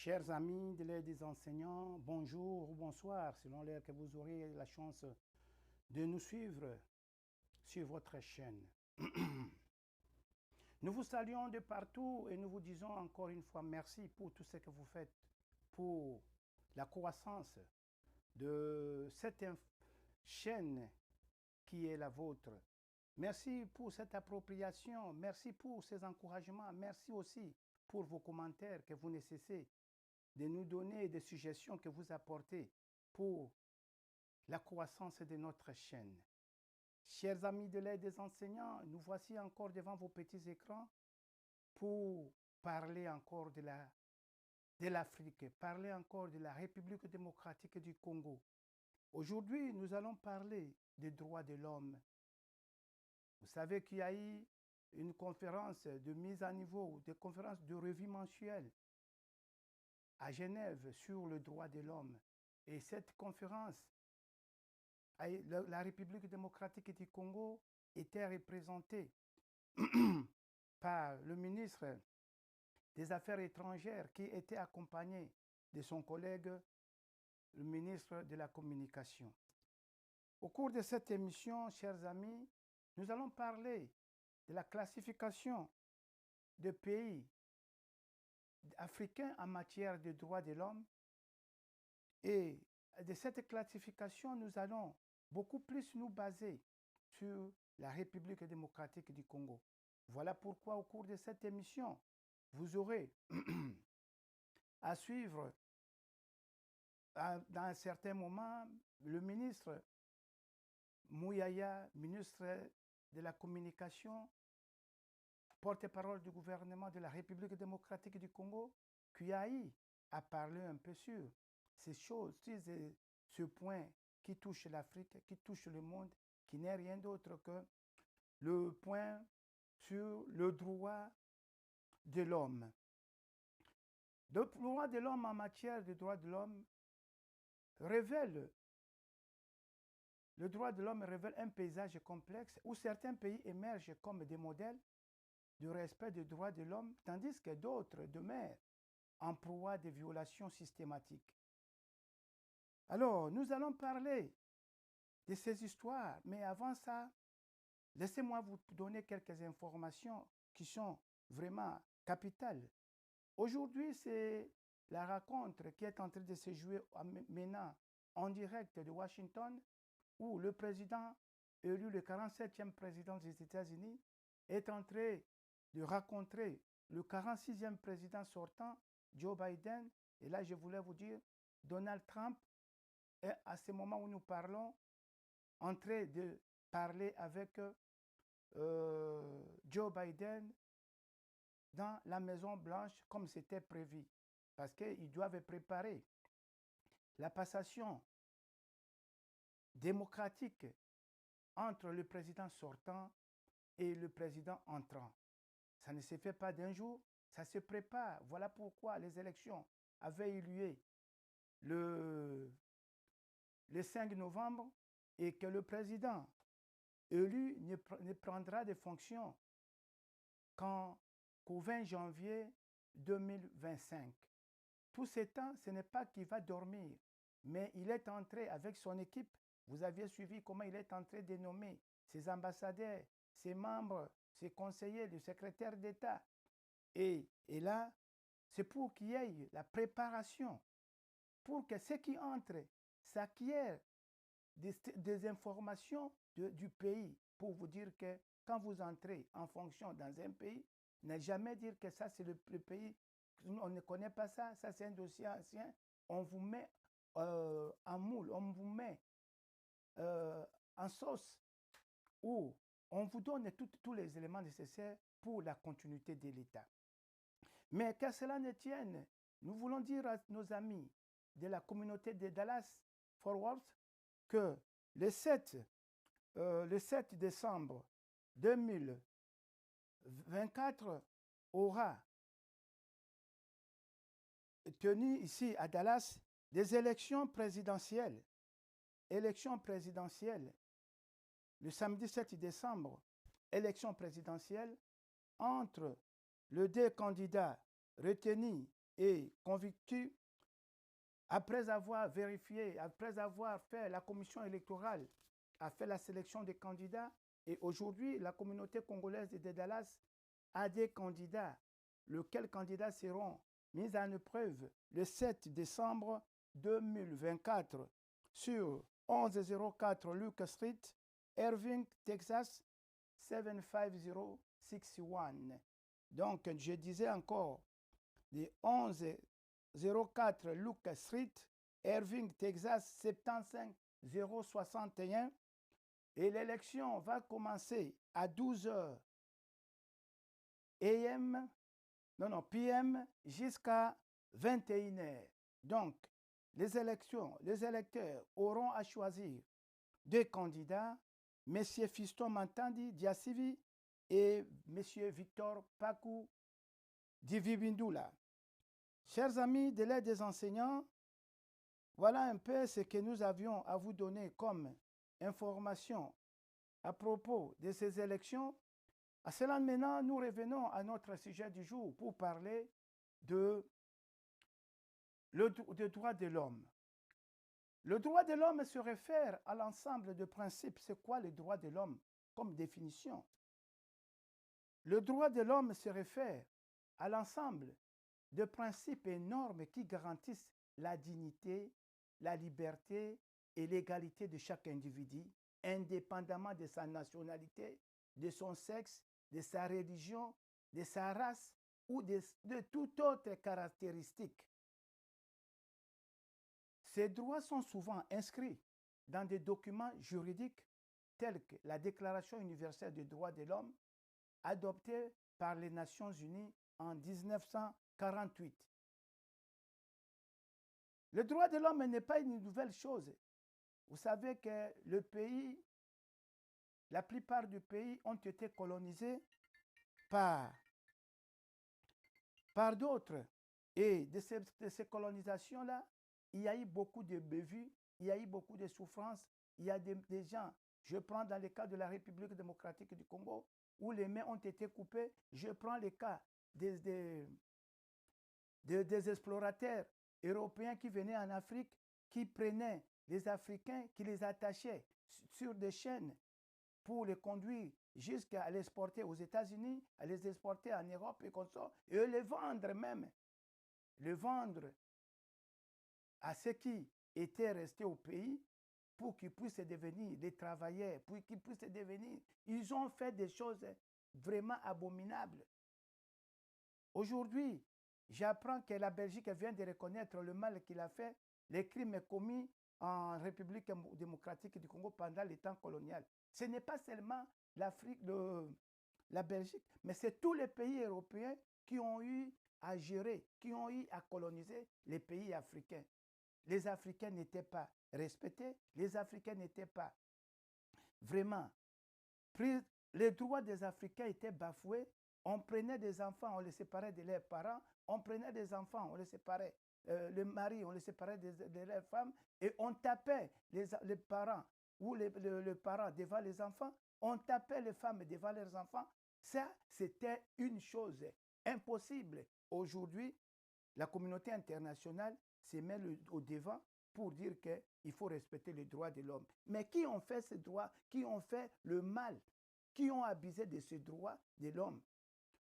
Chers amis de l'aide des enseignants, bonjour ou bonsoir, selon l'heure que vous aurez la chance de nous suivre sur votre chaîne. Nous vous saluons de partout et nous vous disons encore une fois merci pour tout ce que vous faites pour la croissance de cette chaîne qui est la vôtre. Merci pour cette appropriation, merci pour ces encouragements, merci aussi pour vos commentaires que vous ne cessez de nous donner des suggestions que vous apportez pour la croissance de notre chaîne. Chers amis de l'aide des enseignants, nous voici encore devant vos petits écrans pour parler encore de l'Afrique, parler encore de la République démocratique du Congo. Aujourd'hui, nous allons parler des droits de l'homme. Vous savez qu'il y a eu une conférence de mise à niveau, des conférences de revue mensuelle à Genève sur le droit de l'homme. Et cette conférence, la République démocratique du Congo était représentée par le ministre des Affaires étrangères qui était accompagné de son collègue, le ministre de la Communication. Au cours de cette émission, chers amis, nous allons parler de la classification des pays africains en matière de droits de l'homme. Et de cette classification, nous allons beaucoup plus nous baser sur la République démocratique du Congo. Voilà pourquoi au cours de cette émission, vous aurez à suivre dans un certain moment le ministre Mouyaya, ministre de la Communication, porte-parole du gouvernement de la République démocratique du Congo, qui a eu à parler un peu sur ces choses, ce point qui touche l'Afrique, qui touche le monde, qui n'est rien d'autre que le point sur le droit de l'homme. Le droit de l'homme en matière de droits de l'homme révèle, le droit de l'homme révèle un paysage complexe où certains pays émergent comme des modèles de respect des droits de l'homme, tandis que d'autres demeurent en proie des violations systématiques. Alors, nous allons parler de ces histoires, mais avant ça, laissez-moi vous donner quelques informations qui sont vraiment capitales. Aujourd'hui, c'est la rencontre qui est en train de se jouer maintenant en direct de Washington, où le président élu, le 47e président des États-Unis, est en train de rencontrer le 46e président sortant, Joe Biden. Et là, je voulais vous dire, Donald Trump est à ce moment où nous parlons en train de parler avec Joe Biden dans la Maison Blanche comme c'était prévu. Parce qu'ils doivent préparer la passation démocratique entre le président sortant et le président entrant. Ça ne se fait pas d'un jour, ça se prépare. Voilà pourquoi les élections avaient eu lieu le 5 novembre et que le président élu ne prendra des fonctions qu'au 20 janvier 2025. Tout ce temps, ce n'est pas qu'il va dormir, mais il est entré avec son équipe. Vous aviez suivi comment il est entré de nommer ses ambassadeurs, ses membres, ses conseillers, le secrétaire d'État. Et là, c'est pour qu'il y ait la préparation, pour que ceux qui entrent s'acquièrent des informations du pays, pour vous dire que quand vous entrez en fonction dans un pays, ne jamais dire que ça c'est le pays, on ne connaît pas ça, ça c'est un dossier ancien, on vous met en moule, on vous met en sauce, où on vous donne tous les éléments nécessaires pour la continuité de l'État. Mais qu'à cela ne tienne, nous voulons dire à nos amis de la communauté de Dallas Forward que le 7 décembre 2024 aura tenu ici à Dallas des élections présidentielles. Élections présidentielles. Le samedi 7 décembre, élections présidentielles entre les deux candidats retenus et convaincu, après avoir vérifié, après avoir fait la commission électorale, a fait la sélection des candidats, et aujourd'hui, la communauté congolaise de Dallas a des candidats, lesquels candidats seront mis en épreuve le 7 décembre 2024 sur 1104 Lucas Street, Irving, Texas, 75061. Donc, je disais encore, de 1104 Lucas Street, Irving, Texas, 75061. Et l'élection va commencer à 12h AM, non, PM jusqu'à 21h. Donc, les électeurs auront à choisir deux candidats, M. Fiston Mantandi Diasivi et M. Victor Pakou Divibindula. Chers amis de l'aide des enseignants, voilà un peu ce que nous avions à vous donner comme information à propos de ces élections. À cela maintenant, nous revenons à notre sujet du jour pour parler des droits de l'homme. Le droit de l'homme se réfère à l'ensemble de principes. C'est quoi le droit de l'homme comme définition? Le droit de l'homme se réfère à l'ensemble de principes et normes qui garantissent la dignité, la liberté et l'égalité de chaque individu, indépendamment de sa nationalité, de son sexe, de sa religion, de sa race ou de toute autre caractéristique. Ces droits sont souvent inscrits dans des documents juridiques tels que la Déclaration universelle des droits de l'homme adoptée par les Nations unies en 1948. Le droit de l'homme n'est pas une nouvelle chose. Vous savez que la plupart des pays ont été colonisés par d'autres. Et de ces colonisations-là, il y a eu beaucoup de bévues, il y a eu beaucoup de souffrances, il y a des gens, je prends dans le cas de la République démocratique du Congo, où les mains ont été coupées, je prends le cas des explorateurs européens qui venaient en Afrique, qui prenaient les Africains, qui les attachaient sur des chaînes pour les conduire jusqu'à les exporter aux États-Unis, à les exporter en Europe et comme ça, et les vendre même. Les vendre à ceux qui étaient restés au pays pour qu'ils puissent devenir des travailleurs, pour qu'ils puissent devenir... Ils ont fait des choses vraiment abominables. Aujourd'hui, j'apprends que la Belgique vient de reconnaître le mal qu'il a fait, les crimes commis en République démocratique du Congo pendant les temps colonial. Ce n'est pas seulement l'Afrique, la Belgique, mais c'est tous les pays européens qui ont eu à gérer, qui ont eu à coloniser les pays africains. Les Africains n'étaient pas respectés, les Africains n'étaient pas vraiment pris, les droits des Africains étaient bafoués. On prenait des enfants, on les séparait de leurs parents, on prenait des enfants, on les séparait, le mari, on les séparait de leurs femmes, et on tapait les parents ou le parent devant les enfants, on tapait les femmes devant leurs enfants. Ça, c'était une chose impossible. Aujourd'hui, la communauté internationale se met au devant pour dire qu'il faut respecter les droits de l'homme. Mais qui ont fait ces droits? Qui ont fait le mal? Qui ont abusé de ces droits de l'homme?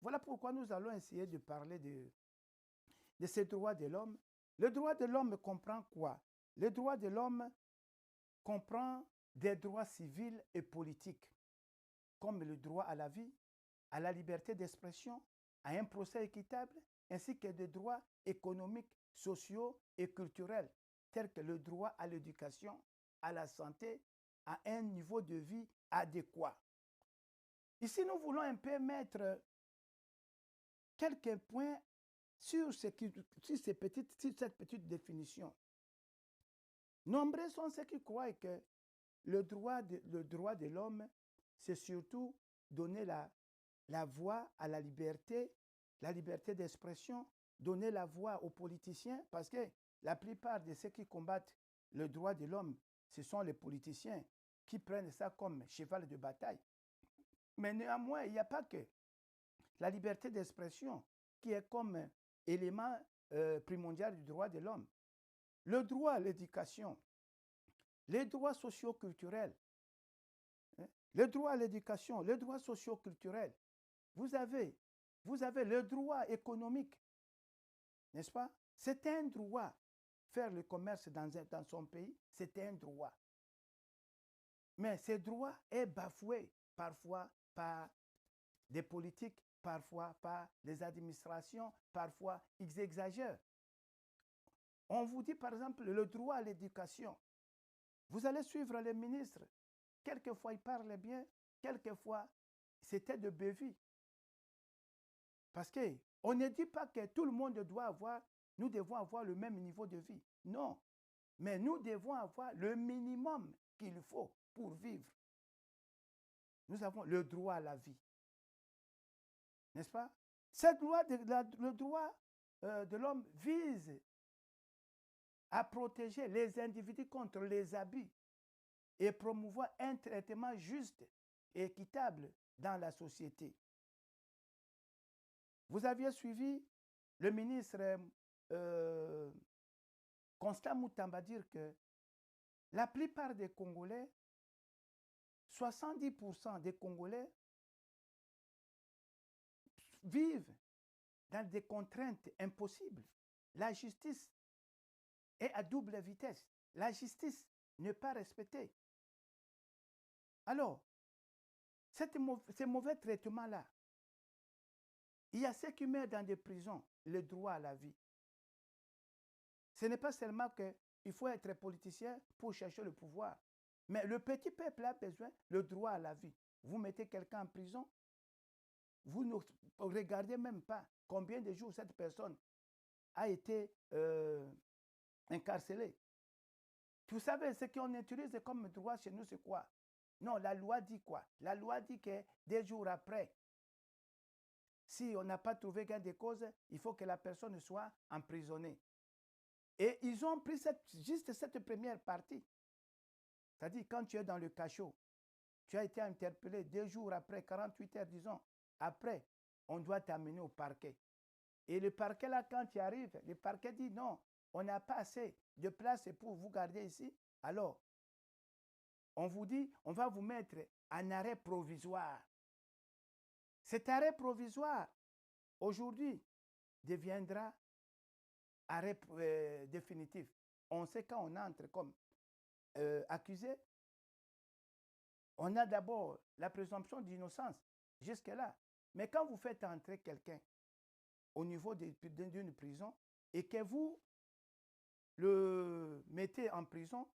Voilà pourquoi nous allons essayer de parler de ces droits de l'homme. Le droit de l'homme comprend quoi? Le droit de l'homme comprend des droits civils et politiques, comme le droit à la vie, à la liberté d'expression, à un procès équitable, ainsi que des droits économiques, sociaux et culturels, tels que le droit à l'éducation, à la santé, à un niveau de vie adéquat. Ici, nous voulons un peu mettre quelques points sur cette petite définition. Nombreux sont ceux qui croient que le droit de l'homme, c'est surtout donner la voix à la liberté d'expression, donner la voix aux politiciens, parce que la plupart de ceux qui combattent le droit de l'homme, ce sont les politiciens qui prennent ça comme cheval de bataille. Mais néanmoins, il n'y a pas que la liberté d'expression qui est comme élément primordial du droit de l'homme. Le droit à l'éducation, les droits socio-culturels, hein, le droit à l'éducation, les droits socio-culturels. Vous avez le droit économique, n'est-ce pas? C'est un droit. Faire le commerce dans son pays, c'est un droit. Mais ce droit est bafoué parfois par des politiques, parfois par les administrations, parfois ils exagèrent. On vous dit par exemple le droit à l'éducation. Vous allez suivre les ministres. Quelquefois ils parlent bien, quelquefois c'était de bévue. Parce qu'on ne dit pas que tout le monde doit avoir, nous devons avoir le même niveau de vie. Non. Mais nous devons avoir le minimum qu'il faut pour vivre. Nous avons le droit à la vie. N'est-ce pas? Cette loi, le droit de l'homme vise à protéger les individus contre les abus et promouvoir un traitement juste et équitable dans la société. Vous aviez suivi le ministre Constant Moutamba dire que la plupart des Congolais, 70% des Congolais vivent dans des contraintes impossibles. La justice est à double vitesse. La justice n'est pas respectée. Alors, ces mauvais traitements-là, il y a ceux qui mettent dans des prisons le droit à la vie. Ce n'est pas seulement qu'il faut être politicien pour chercher le pouvoir. Mais le petit peuple a besoin du droit à la vie. Vous mettez quelqu'un en prison, vous ne regardez même pas combien de jours cette personne a été incarcérée. Vous savez, ce qu'on utilise comme droit chez nous, c'est quoi? Non, la loi dit quoi? La loi dit que 2 jours après, si on n'a pas trouvé gain de cause, il faut que la personne soit emprisonnée. Et ils ont pris juste cette première partie. C'est-à-dire, quand tu es dans le cachot, tu as été interpellé 2 jours après, 48 heures, disons, après, on doit t'amener au parquet. Et le parquet, là, quand tu arrives, le parquet dit non, on n'a pas assez de place pour vous garder ici. Alors, on vous dit, on va vous mettre en arrêt provisoire. Cet arrêt provisoire, aujourd'hui, deviendra arrêt définitif. On sait quand on entre comme accusé, on a d'abord la présomption d'innocence jusque-là. Mais quand vous faites entrer quelqu'un au niveau d'une prison et que vous le mettez en prison,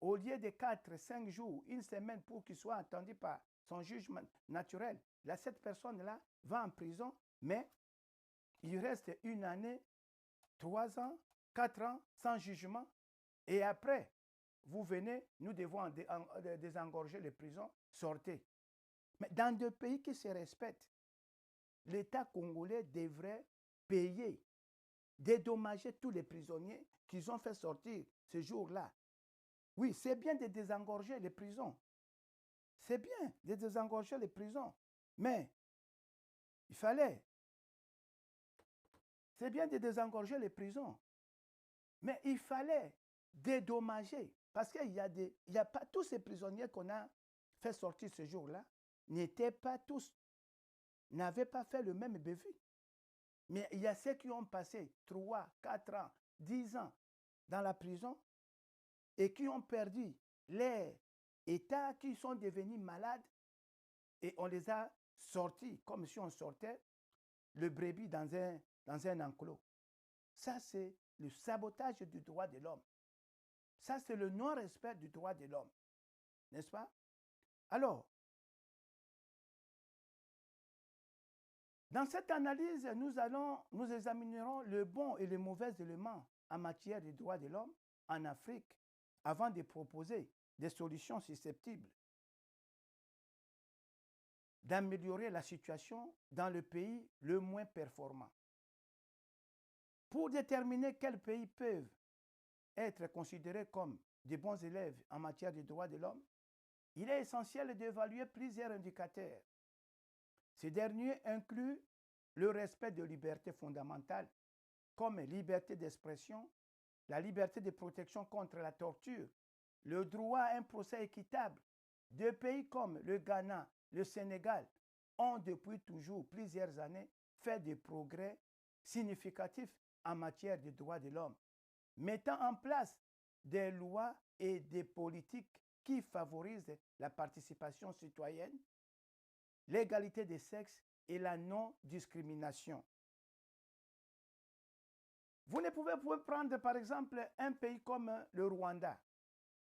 au lieu de 4, 5 jours, 1 semaine pour qu'il soit entendu par son jugement naturel, là, cette personne-là va en prison, mais il reste 1 année, 3 ans, 4 ans sans jugement. Et après, vous venez, nous devons désengorger les prisons, sortez. Mais dans des pays qui se respectent, l'État congolais devrait payer, dédommager tous les prisonniers qu'ils ont fait sortir ce jour-là. Oui, c'est bien de désengorger les prisons. C'est bien de désengorger les prisons. Mais il fallait. C'est bien de désengorger les prisons. Mais il fallait dédommager. Parce qu'il y a pas tous ces prisonniers qu'on a fait sortir ce jour-là, n'étaient pas tous, n'avaient pas fait le même bévue. Mais il y a ceux qui ont passé 3, 4 ans, 10 ans dans la prison et qui ont perdu leur état, qui sont devenus malades et on les a sortis comme si on sortait le brebis dans un enclos. Ça, c'est le sabotage du droit de l'homme. Ça, c'est le non-respect du droit de l'homme. N'est-ce pas? Alors, dans cette analyse, nous examinerons le bon et le mauvais éléments en matière de droits de l'homme en Afrique avant de proposer des solutions susceptibles d'améliorer la situation dans le pays le moins performant. Pour déterminer quels pays peuvent être considérés comme de bons élèves en matière de droits de l'homme, il est essentiel d'évaluer plusieurs indicateurs. Ces derniers incluent le respect des libertés fondamentales, comme liberté d'expression, la liberté de protection contre la torture, le droit à un procès équitable. Deux pays comme le Ghana, le Sénégal ont depuis toujours plusieurs années fait des progrès significatifs en matière de droits de l'homme, mettant en place des lois et des politiques qui favorisent la participation citoyenne, l'égalité des sexes et la non-discrimination. Vous ne pouvez prendre par exemple un pays comme le Rwanda.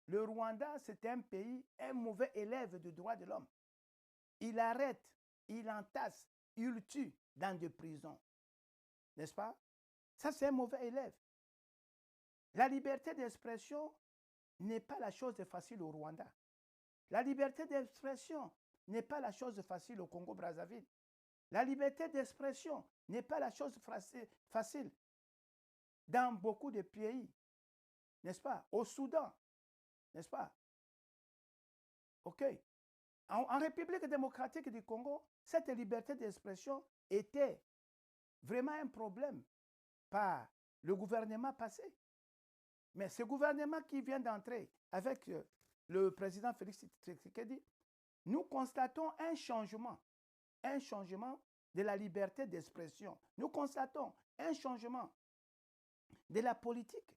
Le Rwanda, c'est un pays, un mauvais élève des droits de l'homme. Il arrête, il entasse, il tue dans des prisons. N'est-ce pas? Ça, c'est un mauvais élève. La liberté d'expression n'est pas la chose facile au Rwanda. La liberté d'expression n'est pas la chose facile au Congo-Brazzaville. La liberté d'expression n'est pas la chose facile dans beaucoup de pays, n'est-ce pas? Au Soudan, n'est-ce pas? OK. En République démocratique du Congo, cette liberté d'expression était vraiment un problème par le gouvernement passé. Mais ce gouvernement qui vient d'entrer avec le président Félix Tshisekedi, nous constatons un changement de la liberté d'expression. Nous constatons un changement de la politique.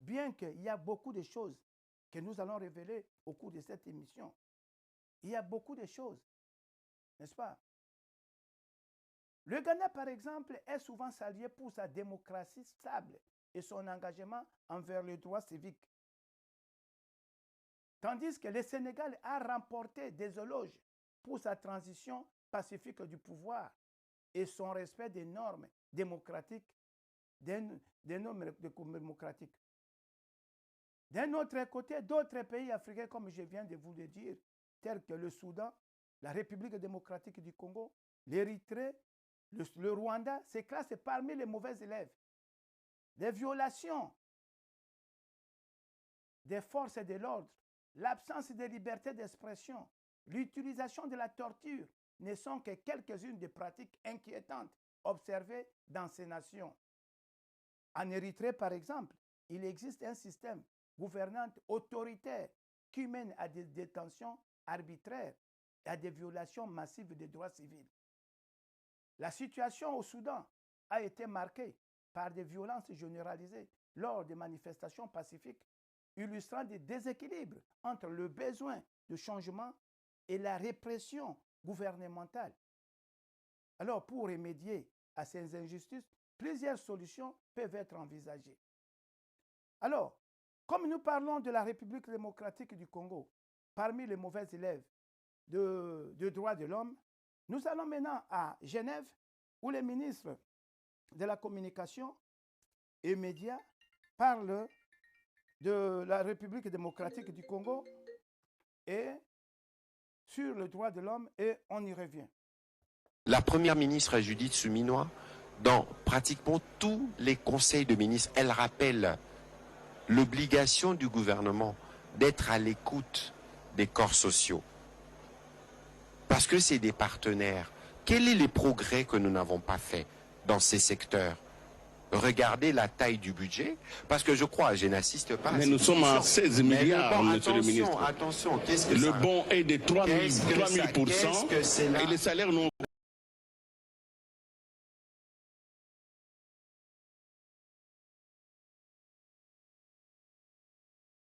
Bien qu'il y a beaucoup de choses que nous allons révéler au cours de cette émission. Il y a beaucoup de choses, n'est-ce pas? Le Ghana, par exemple, est souvent salué pour sa démocratie stable et son engagement envers les droits civiques. Tandis que le Sénégal a remporté des éloges pour sa transition pacifique du pouvoir et son respect des normes démocratiques. D'un autre côté, d'autres pays africains, comme je viens de vous le dire, tels que le Soudan, la République démocratique du Congo, l'Érythrée, le Rwanda, se classent parmi les mauvais élèves. Des violations des forces de l'ordre, l'absence de liberté d'expression, l'utilisation de la torture ne sont que quelques-unes des pratiques inquiétantes observées dans ces nations. En Érythrée, par exemple, il existe un système gouvernant autoritaire qui mène à des détentions arbitraires et à des violations massives des droits civils. La situation au Soudan a été marquée par des violences généralisées lors des manifestations pacifiques, illustrant des déséquilibres entre le besoin de changement et la répression gouvernementale. Alors, pour remédier à ces injustices, plusieurs solutions peuvent être envisagées. Alors, comme nous parlons de la République démocratique du Congo, parmi les mauvais élèves de droits de l'homme, nous allons maintenant à Genève, où les ministres de la communication et médias parlent de la République démocratique du Congo et sur le droit de l'homme, et on y revient. La première ministre Judith Suminwa, dans pratiquement tous les conseils de ministres, elle rappelle l'obligation du gouvernement d'être à l'écoute des corps sociaux. Parce que c'est des partenaires. Quels sont les progrès que nous n'avons pas faits dans ces secteurs? Regardez la taille du budget, parce que je crois, je n'assiste pas. Mais nous sommes à 16 milliards, monsieur le ministre. Attention, qu'est-ce que le bon est de 3000% et les salaires n'ont...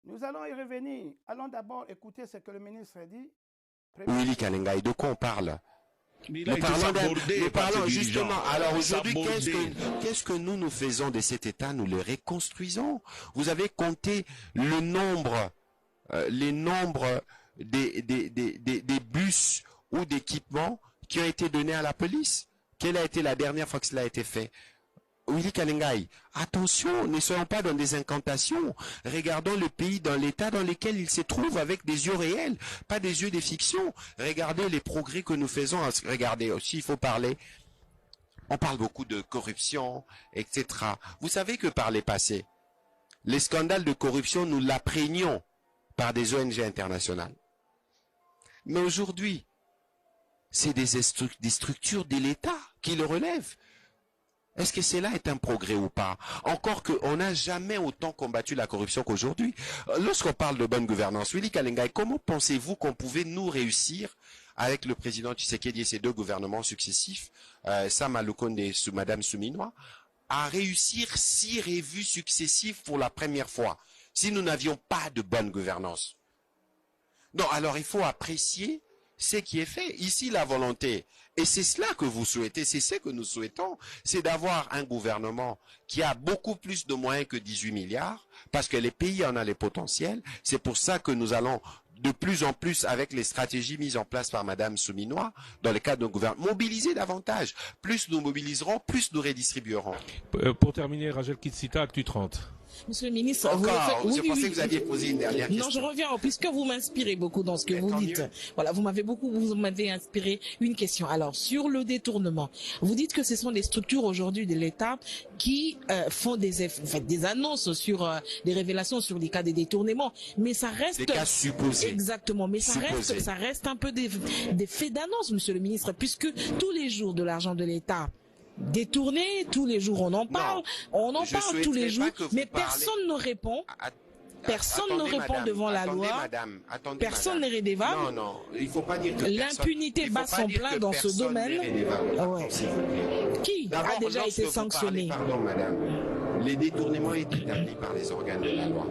Nous allons y revenir. Allons d'abord écouter ce que le ministre a dit. Willy Kalengai, de quoi on parle? Nous parlons justement. Alors aujourd'hui, qu'est-ce que nous faisons de cet État? Nous le reconstruisons. Vous avez compté le nombre, les nombres des bus ou d'équipements qui ont été donnés à la police? Quelle a été la dernière fois que cela a été fait? Willy Kalengai, attention, ne soyons pas dans des incantations. Regardons le pays dans l'état dans lequel il se trouve avec des yeux réels, pas des yeux de fiction. Regardez les progrès que nous faisons. Regardez aussi, il faut parler. On parle beaucoup de corruption, etc. Vous savez que par les passés, les scandales de corruption, nous l'apprenions par des ONG internationales. Mais aujourd'hui, c'est des structures de l'État qui le relèvent. Est-ce que cela est un progrès ou pas? Encore qu'on n'a jamais autant combattu la corruption qu'aujourd'hui. Lorsqu'on parle de bonne gouvernance, Willy Kalengai, comment pensez-vous qu'on pouvait nous réussir avec le président Tshisekedi et ses deux gouvernements successifs, Sam Alukonde et Madame Souminois, à réussir 6 revues successives pour la première fois, si nous n'avions pas de bonne gouvernance? Non, alors il faut apprécier ce qui est fait. Ici, la volonté, et c'est cela que vous souhaitez, c'est ce que nous souhaitons, c'est d'avoir un gouvernement qui a beaucoup plus de moyens que 18 milliards, parce que les pays en ont les potentiels. C'est pour ça que nous allons de plus en plus, avec les stratégies mises en place par Madame Souminois, dans le cadre de notre gouvernement, mobiliser davantage. Plus nous mobiliserons, plus nous redistribuerons. Pour terminer, Rachel Kitsita, Actu 30. Monsieur le ministre, je pensais que vous aviez posé une dernière question. Non, je reviens, puisque vous m'inspirez beaucoup dans ce que vous dites. Voilà, vous m'avez inspiré une question. Alors, sur le détournement, vous dites que ce sont des structures aujourd'hui de l'État qui font des annonces sur des révélations sur les cas de détournement, mais ça reste des cas supposés. Exactement, mais ça reste un peu des faits d'annonce, monsieur le ministre, puisque tous les jours de l'argent de l'État détourné, tous les jours on en parle, tous les jours, mais personne ne répond. Personne ne répond devant la loi. Personne n'est redevable. Non, il faut pas dire que l'impunité bat son plein dans ce domaine. Ouais. Qui a déjà été sanctionné? Pardon, madame. Les détournements étaient établis par les organes de la loi.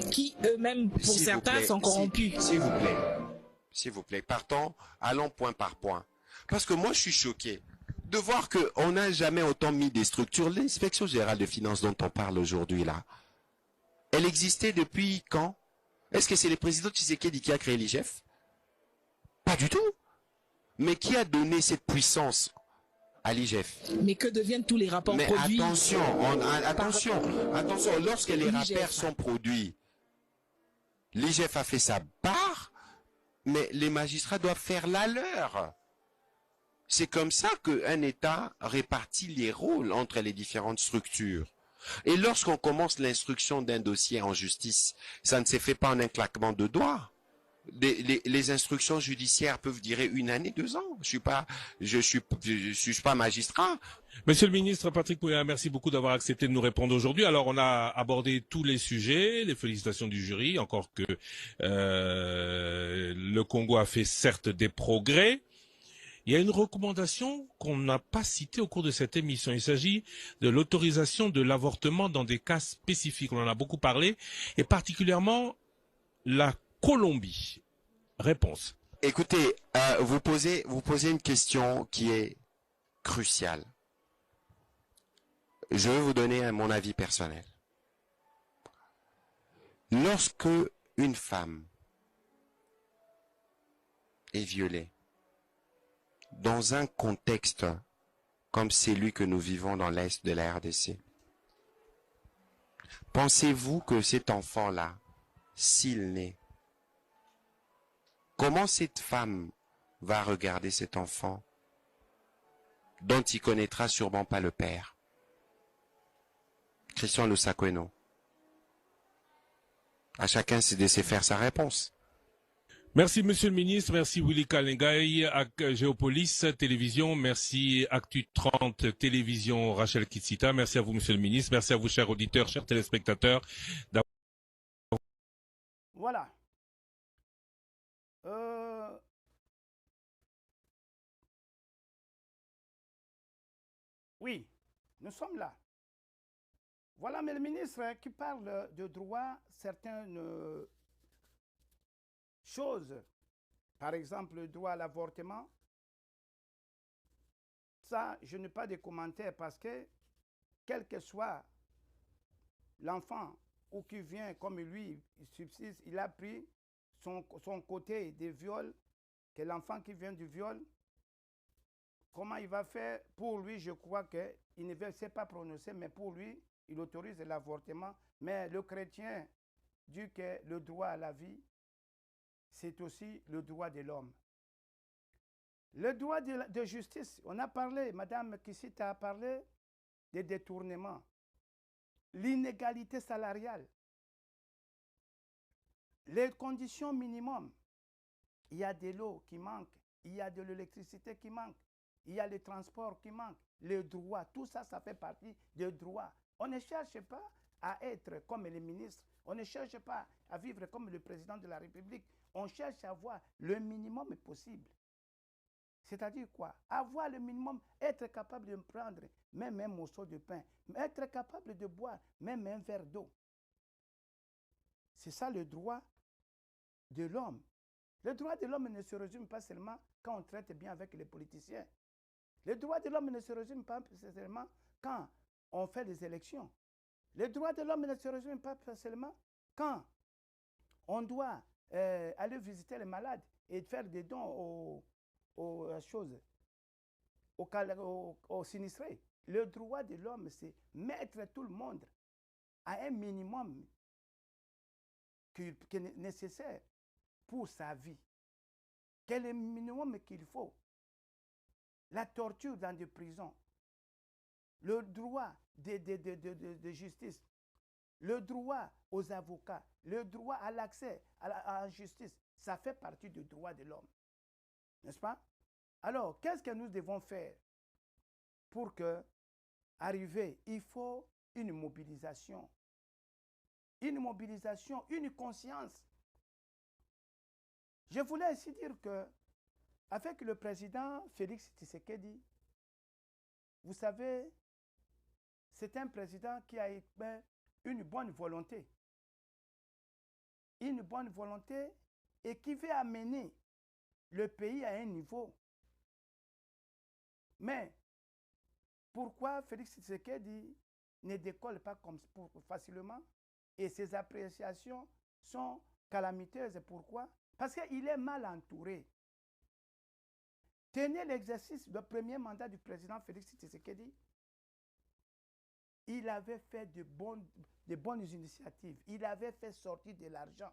Qui eux-mêmes, pour certains, sont corrompus. S'il vous plaît, partons, allons point par point. Parce que moi, je suis choqué de voir qu'on n'a jamais autant mis des structures. L'inspection générale des finances dont on parle aujourd'hui là, elle existait depuis quand? Est-ce que c'est le président Tshisekedi qui a créé l'IGF? Pas du tout. Mais qui a donné cette puissance à l'IGF? Mais que deviennent tous les rapports produits? Attention, lorsque les rapports sont produits, l'IGF a fait sa part, mais les magistrats doivent faire la leur. C'est comme ça qu'un État répartit les rôles entre les différentes structures. Et lorsqu'on commence l'instruction d'un dossier en justice, ça ne se fait pas en un claquement de doigts. Les instructions judiciaires peuvent durer 1 année, 2 ans. Je suis pas magistrat. Monsieur le ministre Patrick Mouilla, merci beaucoup d'avoir accepté de nous répondre aujourd'hui. Alors, on a abordé tous les sujets, les félicitations du jury, encore que le Congo a fait certes des progrès. Il y a une recommandation qu'on n'a pas citée au cours de cette émission. Il s'agit de l'autorisation de l'avortement dans des cas spécifiques. On en a beaucoup parlé, et particulièrement la Colombie. Réponse. Écoutez, vous posez une question qui est cruciale. Je vais vous donner mon avis personnel. Lorsque une femme est violée, dans un contexte comme celui que nous vivons dans l'Est de la RDC, pensez-vous que cet enfant-là, s'il naît, comment cette femme va regarder cet enfant dont il connaîtra sûrement pas le père? Christian Lusakweno. À chacun de se faire sa réponse. Merci Monsieur le Ministre, merci Willy Kalengai, Géopolis Télévision, merci Actu 30 Télévision, Rachel Kitsita, merci à vous Monsieur le Ministre, merci à vous chers auditeurs, chers téléspectateurs. Voilà. Oui, nous sommes là. Voilà, mais le ministre qui parle de droit, certaines choses, par exemple le droit à l'avortement, ça, je n'ai pas de commentaires parce que, quel que soit l'enfant ou qui vient comme lui, il subsiste, il a pris son côté des viols, que l'enfant qui vient du viol, comment il va faire? Pour lui, je crois qu'il ne s'est pas prononcé, mais pour lui, il autorise l'avortement. Mais le chrétien dit que le droit à la vie, c'est aussi le droit de l'homme. Le droit de justice, on a parlé, Madame Kitsita a parlé des détournements, l'inégalité salariale, les conditions minimum. Il y a de l'eau qui manque, il y a de l'électricité qui manque, il y a les transports qui manquent, le droit, tout ça, ça fait partie des droits. On ne cherche pas à être comme les ministres, on ne cherche pas à vivre comme le président de la République, on cherche à avoir le minimum possible. C'est-à-dire quoi? Avoir le minimum, être capable de prendre même un morceau de pain, être capable de boire même un verre d'eau. C'est ça le droit de l'homme. Le droit de l'homme ne se résume pas seulement quand on traite bien avec les politiciens. Le droit de l'homme ne se résume pas seulement quand on fait des élections. Le droit de l'homme ne se résume pas seulement quand on doit aller visiter les malades et faire des dons aux sinistrés. Le droit de l'homme, c'est mettre tout le monde à un minimum qui est nécessaire pour sa vie. Quel est le minimum qu'il faut? La torture dans des prisons, le droit de justice, le droit aux avocats, le droit à l'accès à la justice, ça fait partie du droit de l'homme. N'est-ce pas? Alors, qu'est-ce que nous devons faire pour arriver? Il faut une mobilisation, une conscience. Je voulais ainsi dire que, avec le président Félix Tshisekedi, vous savez, c'est un président qui a une bonne volonté. Une bonne volonté et qui veut amener le pays à un niveau. Mais pourquoi Félix Tshisekedi ne décolle pas comme facilement? Et ses appréciations sont calamiteuses. Pourquoi? Parce qu'il est mal entouré. Tenez l'exercice, le premier mandat du président Félix Tshisekedi. Il avait fait de bonnes initiatives. Il avait fait sortir de l'argent.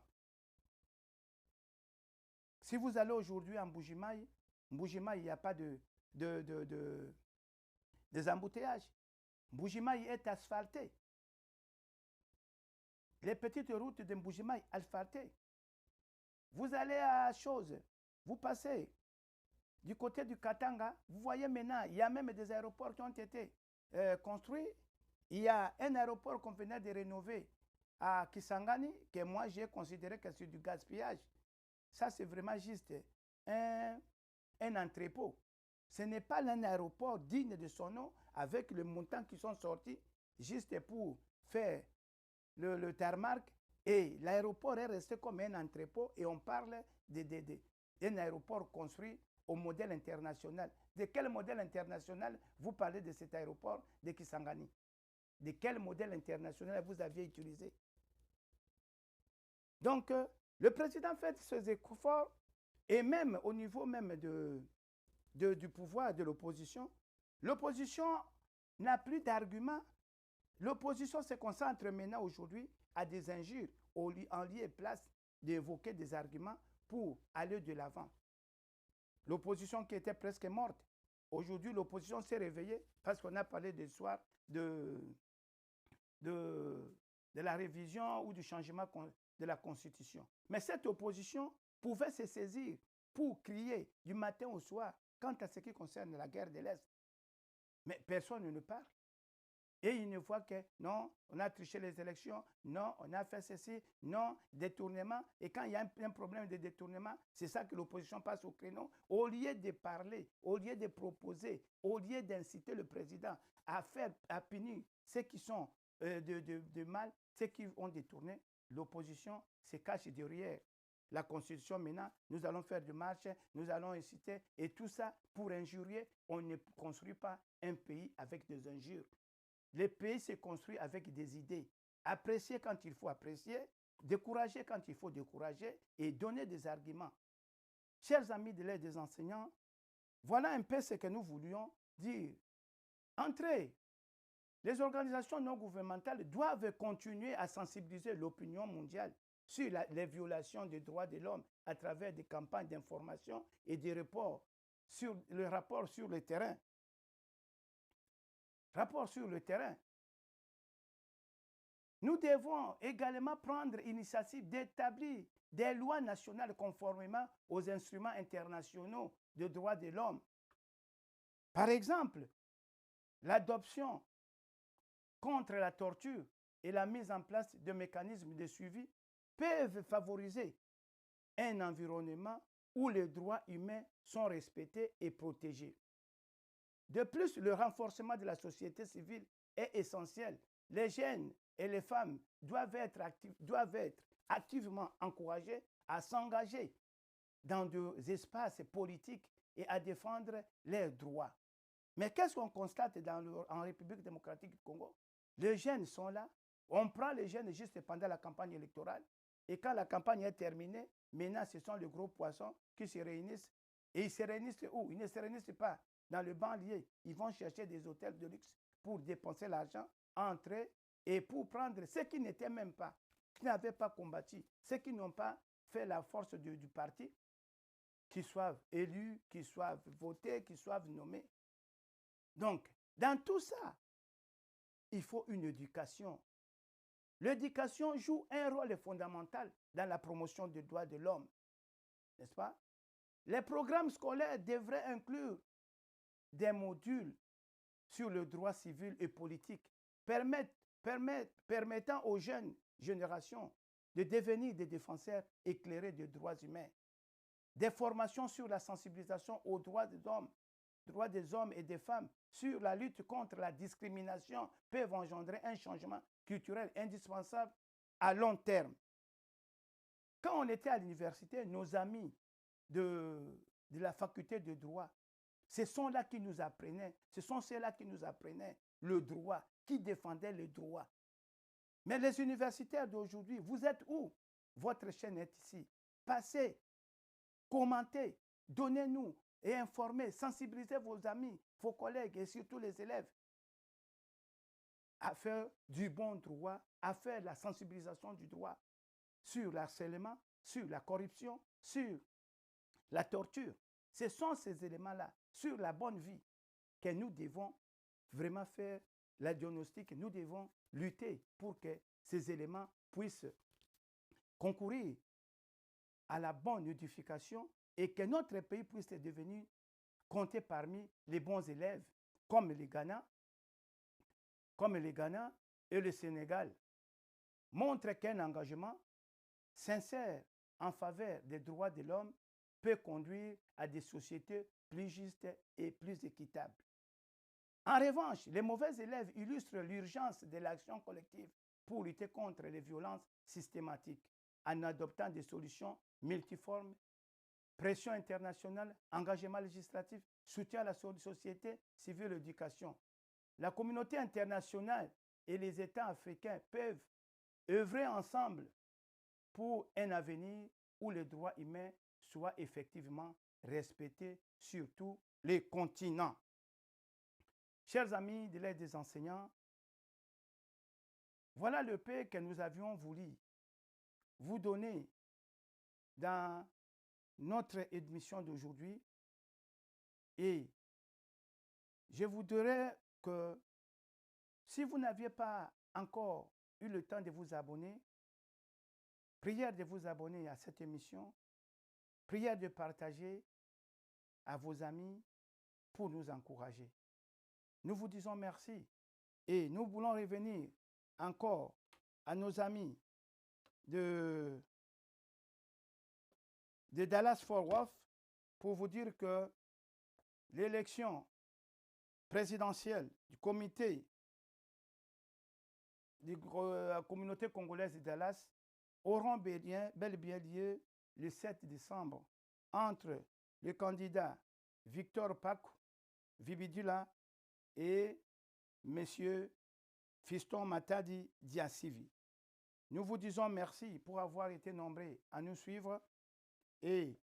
Si vous allez aujourd'hui en Mbuji-Mayi, il n'y a pas des embouteillages. Mbuji-Mayi est asphalté. Les petites routes de Mbuji-Mayi asphaltées. Vous allez à Chose, vous passez du côté du Katanga, vous voyez maintenant, il y a même des aéroports qui ont été construits. Il y a un aéroport qu'on venait de rénover à Kisangani, que moi j'ai considéré que c'est du gaspillage. Ça, c'est vraiment juste un entrepôt. Ce n'est pas un aéroport digne de son nom, avec les montants qui sont sortis, juste pour faire le tarmac. Et l'aéroport est resté comme un entrepôt et on parle d'un aéroport construit au modèle international. De quel modèle international vous parlez de cet aéroport de Kisangani? De quel modèle international vous aviez utilisé? Donc, le président fait ses efforts et même au niveau même du pouvoir de l'opposition, l'opposition n'a plus d'arguments. L'opposition se concentre maintenant aujourd'hui à des injures en lieu et place d'évoquer des arguments pour aller de l'avant. L'opposition qui était presque morte, aujourd'hui l'opposition s'est réveillée parce qu'on a parlé ce soir de la révision ou du changement de la Constitution. Mais cette opposition pouvait se saisir pour crier du matin au soir quant à ce qui concerne la guerre de l'Est. Mais personne ne parle. Et il ne voit que non, on a triché les élections, non, on a fait ceci, non, détournement. Et quand il y a un problème de détournement, c'est ça que l'opposition passe au créneau. Au lieu de parler, au lieu de proposer, au lieu d'inciter le président à punir ceux qui sont de mal, ceux qui ont détourné, l'opposition se cache derrière la Constitution. Maintenant, nous allons faire des marches, nous allons inciter, et tout ça pour injurier. On ne construit pas un pays avec des injures. Le pays se construit avec des idées. Apprécier quand il faut apprécier, décourager quand il faut décourager et donner des arguments. Chers amis de l'aide des enseignants, voilà un peu ce que nous voulions dire. Entrez. Les organisations non gouvernementales doivent continuer à sensibiliser l'opinion mondiale sur les violations des droits de l'homme à travers des campagnes d'information et des rapports sur le terrain. Rapport sur le terrain. Nous devons également prendre l'initiative d'établir des lois nationales conformément aux instruments internationaux de droits de l'homme. Par exemple, l'adoption contre la torture et la mise en place de mécanismes de suivi peuvent favoriser un environnement où les droits humains sont respectés et protégés. De plus, le renforcement de la société civile est essentiel. Les jeunes et les femmes doivent être activement encouragés à s'engager dans des espaces politiques et à défendre leurs droits. Mais qu'est-ce qu'on constate en République démocratique du Congo? Les jeunes sont là. On prend les jeunes juste pendant la campagne électorale. Et quand la campagne est terminée, maintenant, ce sont les gros poissons qui se réunissent. Et ils se réunissent où? Ils ne se réunissent pas dans le banlieue. Ils vont chercher des hôtels de luxe pour dépenser l'argent, entrer et pour prendre ceux qui n'étaient même pas, qui n'avaient pas combattu, ceux qui n'ont pas fait la force du parti, qu'ils soient élus, qu'ils soient votés, qu'ils soient nommés. Donc, dans tout ça, il faut une éducation. L'éducation joue un rôle fondamental dans la promotion des droits de l'homme, n'est-ce pas? Les programmes scolaires devraient inclure des modules sur le droit civil et politique, permettant aux jeunes générations de devenir des défenseurs éclairés des droits humains. Des formations sur la sensibilisation aux droits des hommes et des femmes, sur la lutte contre la discrimination peuvent engendrer un changement culturel indispensable à long terme. Quand on était à l'université, nos amis de la faculté de droit, ce sont là qui nous apprenaient, ce sont ceux-là qui nous apprenaient le droit, qui défendaient le droit. Mais les universitaires d'aujourd'hui, vous êtes où? Votre chaîne est ici. Passez, commentez, donnez-nous et informez, sensibilisez vos amis, vos collègues et surtout les élèves à faire du bon droit, à faire la sensibilisation du droit sur l'harcèlement, sur la corruption, sur la torture. Ce sont ces éléments-là, sur la bonne vie, que nous devons vraiment faire la diagnostic. Nous devons lutter pour que ces éléments puissent concourir à la bonne édification et que notre pays puisse devenir compté parmi les bons élèves, comme le Ghana et le Sénégal, montrent qu'un engagement sincère en faveur des droits de l'homme peut conduire à des sociétés plus justes et plus équitables. En revanche, les mauvais élèves illustrent l'urgence de l'action collective pour lutter contre les violences systématiques en adoptant des solutions multiformes, pression internationale, engagement législatif, soutien à la société civile et l'éducation. La communauté internationale et les États africains peuvent œuvrer ensemble pour un avenir où les droits humains soient effectivement respectés sur tous les continents. Chers amis de l'aide des enseignants, voilà le paix que nous avions voulu vous donner dans notre émission d'aujourd'hui. Et je voudrais que si vous n'aviez pas encore eu le temps de vous abonner, prière de vous abonner à cette émission, prière de partager à vos amis pour nous encourager. Nous vous disons merci et nous voulons revenir encore à nos amis de Dallas-Fort Worth pour vous dire que l'élection présidentielle du comité de la communauté congolaise de Dallas auront bel et bien lieu le 7 décembre entre le candidat Victor Pakou Vibidula et M. Fiston Matadi Diasivi. Nous vous disons merci pour avoir été nombreux à nous suivre et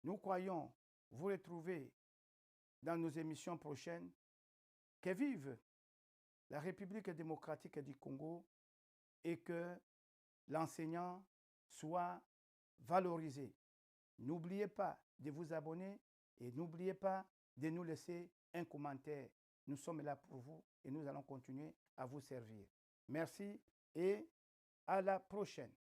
nous croyons vous retrouver dans nos émissions prochaines. Que vive la République démocratique du Congo et que l'enseignant soit valorisé. N'oubliez pas de vous abonner et n'oubliez pas de nous laisser un commentaire. Nous sommes là pour vous et nous allons continuer à vous servir. Merci et à la prochaine.